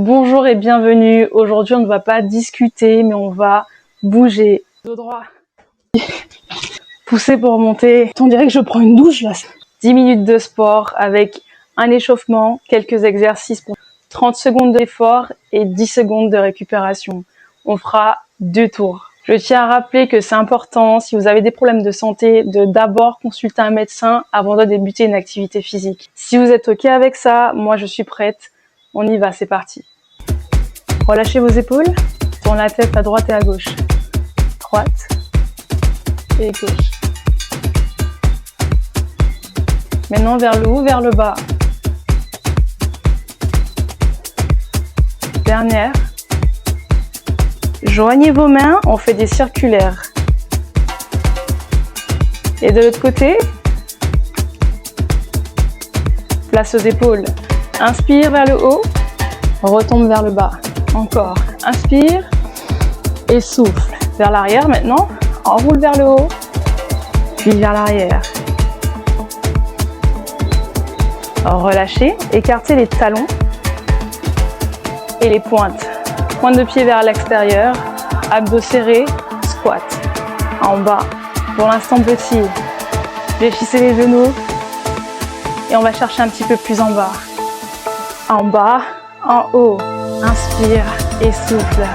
Bonjour et bienvenue. Aujourd'hui, on ne va pas discuter, mais on va bouger. Dos droit. Pousser pour monter. On dirait que je prends une douche là. 10 minutes de sport avec un échauffement, quelques exercices pour 30 secondes d'effort et 10 secondes de récupération. On fera 2 tours. Je tiens à rappeler que c'est important, si vous avez des problèmes de santé, de d'abord consulter un médecin avant de débuter une activité physique. Si vous êtes OK avec ça, moi je suis prête. On y va, c'est parti. Relâchez vos épaules, tournez la tête à droite et à gauche. Droite et gauche. Maintenant vers le haut, vers le bas. Dernière. Joignez vos mains, on fait des circulaires. Et de l'autre côté, place aux épaules. Inspire vers le haut, retombe vers le bas. Encore. Inspire et souffle. Vers l'arrière maintenant, enroule vers le haut, puis vers l'arrière. Relâchez, écartez les talons et les pointes. Pointe de pied vers l'extérieur, abdos serrés, squat. En bas, pour l'instant petit. Fléchissez les genoux et on va chercher un petit peu plus en bas. En bas, en haut. Inspire et souffle.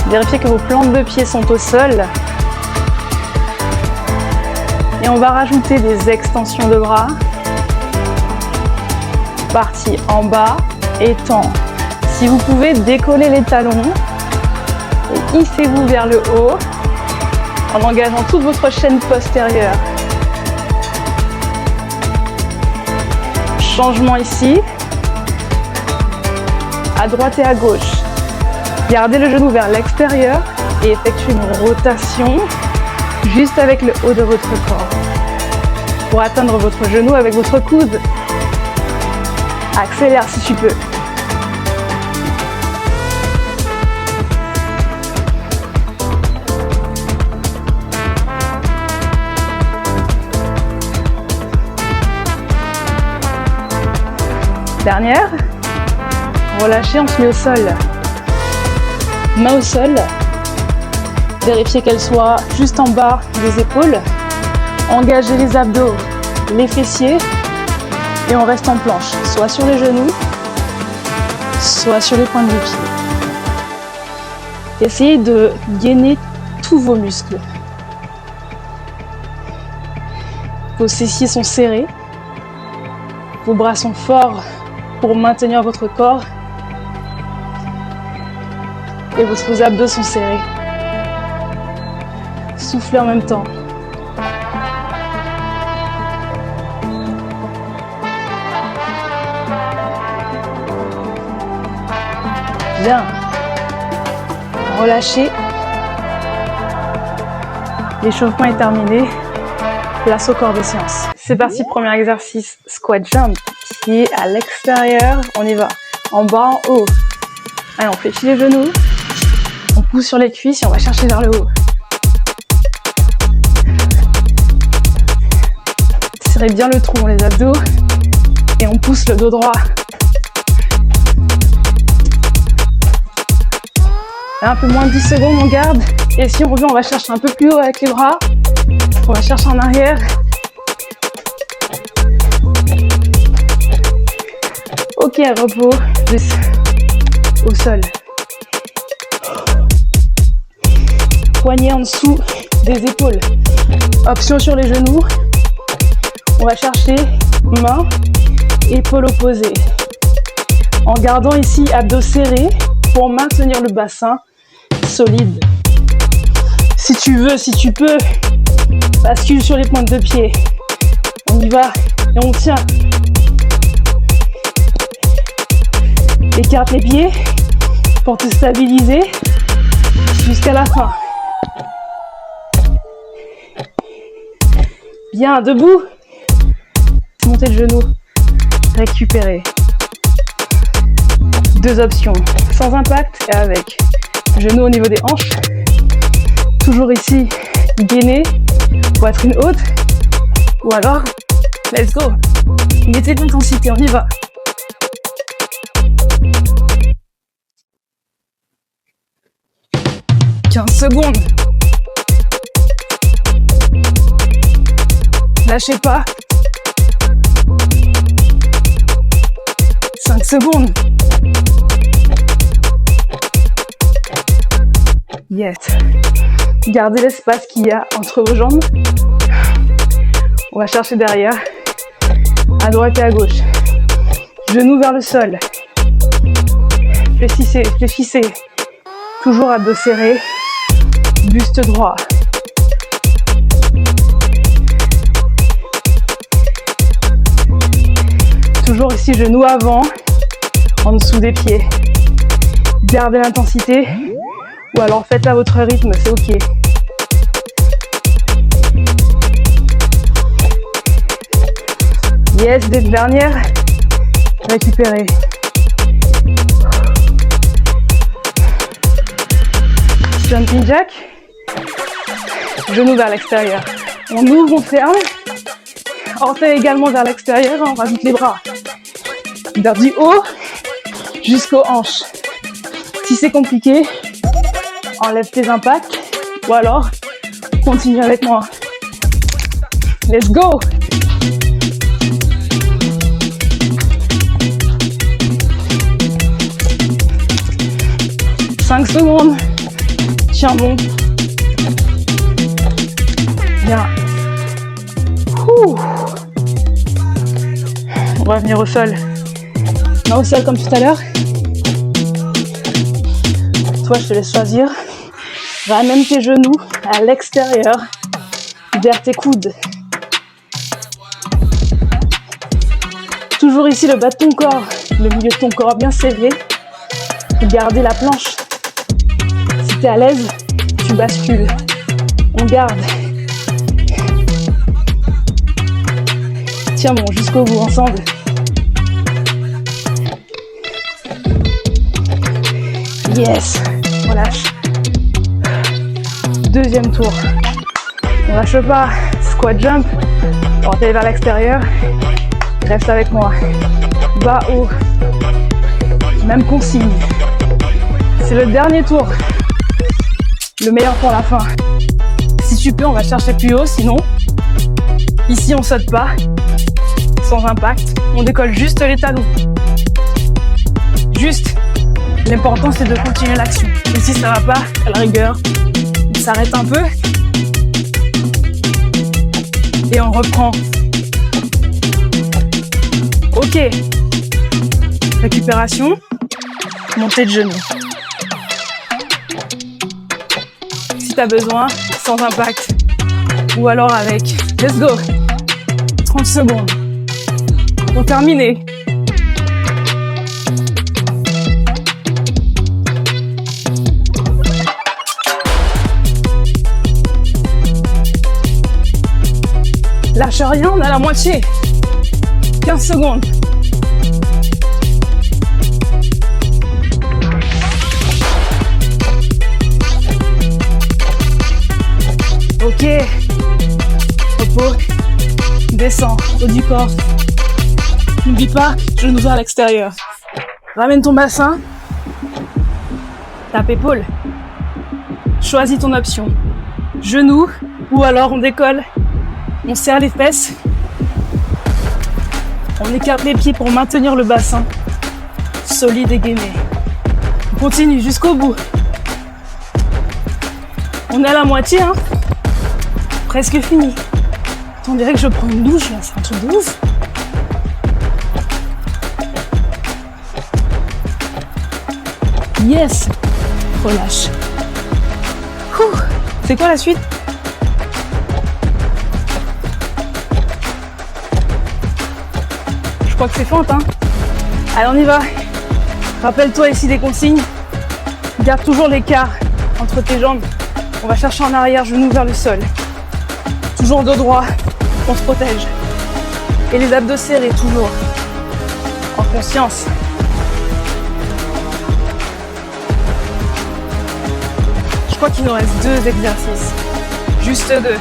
Vérifiez que vos plantes de pied sont au sol. Et on va rajouter des extensions de bras. Partie en bas, étend. Si vous pouvez, décoller les talons et hissez-vous vers le haut en engageant toute votre chaîne postérieure. Changement ici, à droite et à gauche. Gardez le genou vers l'extérieur et effectuez une rotation juste avec le haut de votre corps. Pour atteindre votre genou avec votre coude, accélère si tu peux. Dernière. Relâchez, on se met au sol. Main au sol. Vérifiez qu'elle soit juste en bas des épaules. Engagez les abdos, les fessiers. Et on reste en planche, soit sur les genoux, soit sur les pointes de pied. Essayez de gainer tous vos muscles. Vos fessiers sont serrés. Vos bras sont forts pour maintenir votre corps. Et vos abdos sont serrés. Soufflez en même temps. Bien. Relâchez. L'échauffement est terminé. Place au corps de séance. C'est parti, premier exercice, squat jump. Pied à l'extérieur, on y va. En bas, en haut. Allez, on fléchit les genoux. On pousse sur les cuisses et on va chercher vers le haut. Serrez bien le tronc, les abdos. Et on pousse le dos droit. Un peu moins de 10 secondes, on garde. Et si on revient, on va chercher un peu plus haut avec les bras. On va chercher en arrière. Ok, repos. Au sol. Poignets en dessous des épaules. Option sur les genoux. On va chercher main, épaule opposée. En gardant ici abdos serrés pour maintenir le bassin solide. Si tu veux, si tu peux, bascule sur les pointes de pied. On y va et on tient. Écarte les pieds pour te stabiliser jusqu'à la fin. Bien, debout. Montez le genou. Récupérer. 2 options. Sans impact et avec. Genou au niveau des hanches. Toujours ici, gainer. Poitrine haute. Ou alors, let's go. Mettez de l'intensité, on y va. 15 secondes. Lâchez pas. 5 secondes. Yes. Gardez l'espace qu'il y a entre vos jambes. On va chercher derrière, à droite et à gauche. Genoux vers le sol. Fléchissez, fléchissez. Toujours à dos serré. Buste droit. Toujours ici, genoux avant, en dessous des pieds. Gardez l'intensité. Ou alors faites à votre rythme, c'est ok. Yes, dès dernière. Récupérez. Jumping jack. Genoux vers l'extérieur. On ouvre, on ferme. Orteils également vers l'extérieur, on rajoute les bras. Vers du haut jusqu'aux hanches. Si c'est compliqué, enlève tes impacts ou alors continue avec moi. Let's go! « 5 secondes. Tiens bon. Bien. Ouh. On va venir au sol. Non, au sol comme tout à l'heure. Toi, je te laisse choisir. Ramène tes genoux à l'extérieur, vers tes coudes. Toujours ici, le bas de ton corps, le milieu de ton corps bien serré. Gardez la planche. Si tu es à l'aise, tu bascules. On garde. Tiens bon, jusqu'au bout, ensemble. Yes, relâche. Deuxième tour. On lâche pas. Squat jump. Orteil vers l'extérieur. Reste avec moi. Bas, haut. Même consigne. C'est le dernier tour. Le meilleur pour la fin. Si tu peux, on va chercher plus haut. Sinon, ici, on saute pas. Sans impact. On décolle juste les talons. Juste. L'important, c'est de continuer l'action. Et si ça va pas, à la rigueur, on s'arrête un peu. Et on reprend. Ok. Récupération. Montée de genoux. Si tu as besoin, sans impact. Ou alors avec. Let's go. 30 secondes. Pour terminer. Lâche rien, on a la moitié. 15 secondes. Ok. Repos. Descends. Haut du corps. N'oublie pas, genoux vers l'extérieur. Ramène ton bassin. Tape épaule. Choisis ton option. Genoux ou alors on décolle. On serre les fesses. On écarte les pieds pour maintenir le bassin solide et gainé. On continue jusqu'au bout. On est à la moitié, hein. Presque fini. On dirait que je prends une douche là, c'est un truc de ouf. Yes. Relâche. Ouh. C'est quoi la suite? Je crois que c'est fente, hein. Allez, on y va. Rappelle-toi ici des consignes. Garde toujours l'écart entre tes jambes. On va chercher en arrière, genoux vers le sol. Toujours dos droit, on se protège. Et les abdos serrés, toujours. En conscience. Je crois qu'il nous reste 2 exercices. Juste 2.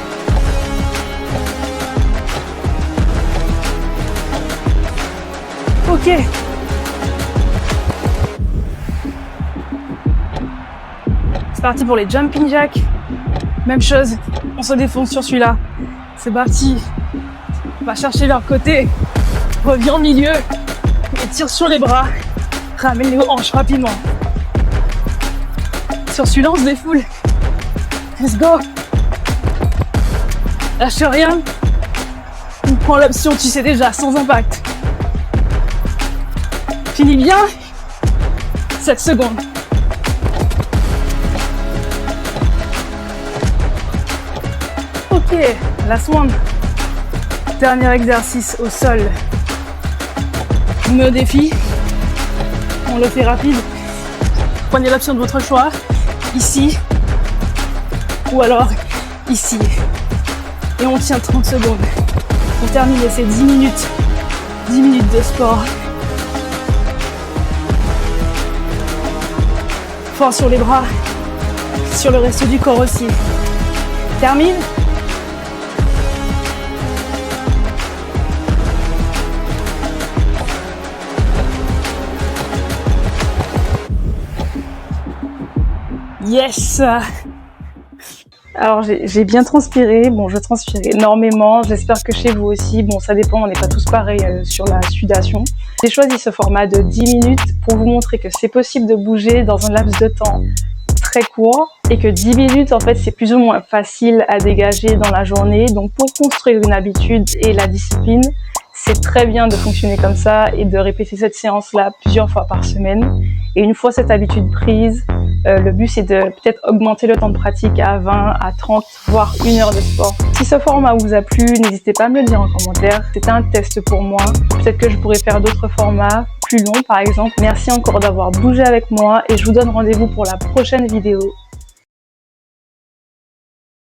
Ok. parti pour les jumping jacks. Même chose, on se défonce sur celui-là. C'est parti. On va chercher leur côté. Reviens au milieu. Et tire sur les bras. Ramène les hanches rapidement. Sur celui-là, on se défoule. Let's go. Lâche rien. On prend l'option, tu sais déjà, sans impact. Finis bien. 7 secondes. Ok, last one. Dernier exercice au sol. Je me défie. On le fait rapide. Prenez l'option de votre choix. Ici. Ou alors ici. Et on tient 30 secondes. Pour terminer ces 10 minutes. 10 minutes de sport. Fort sur les bras. Sur le reste du corps aussi. Termine. Yes! Alors j'ai bien transpiré, bon je transpire énormément, j'espère que chez vous aussi, bon ça dépend, on n'est pas tous pareils sur la sudation. J'ai choisi ce format de 10 minutes pour vous montrer que c'est possible de bouger dans un laps de temps très court et que 10 minutes en fait c'est plus ou moins facile à dégager dans la journée. Donc pour construire une habitude et la discipline, c'est très bien de fonctionner comme ça et de répéter cette séance-là plusieurs fois par semaine. Et une fois cette habitude prise, le but c'est de peut-être augmenter le temps de pratique à 20, à 30, voire 1 heure de sport. Si ce format vous a plu, n'hésitez pas à me le dire en commentaire. C'était un test pour moi. Peut-être que je pourrais faire d'autres formats, plus longs par exemple. Merci encore d'avoir bougé avec moi et je vous donne rendez-vous pour la prochaine vidéo.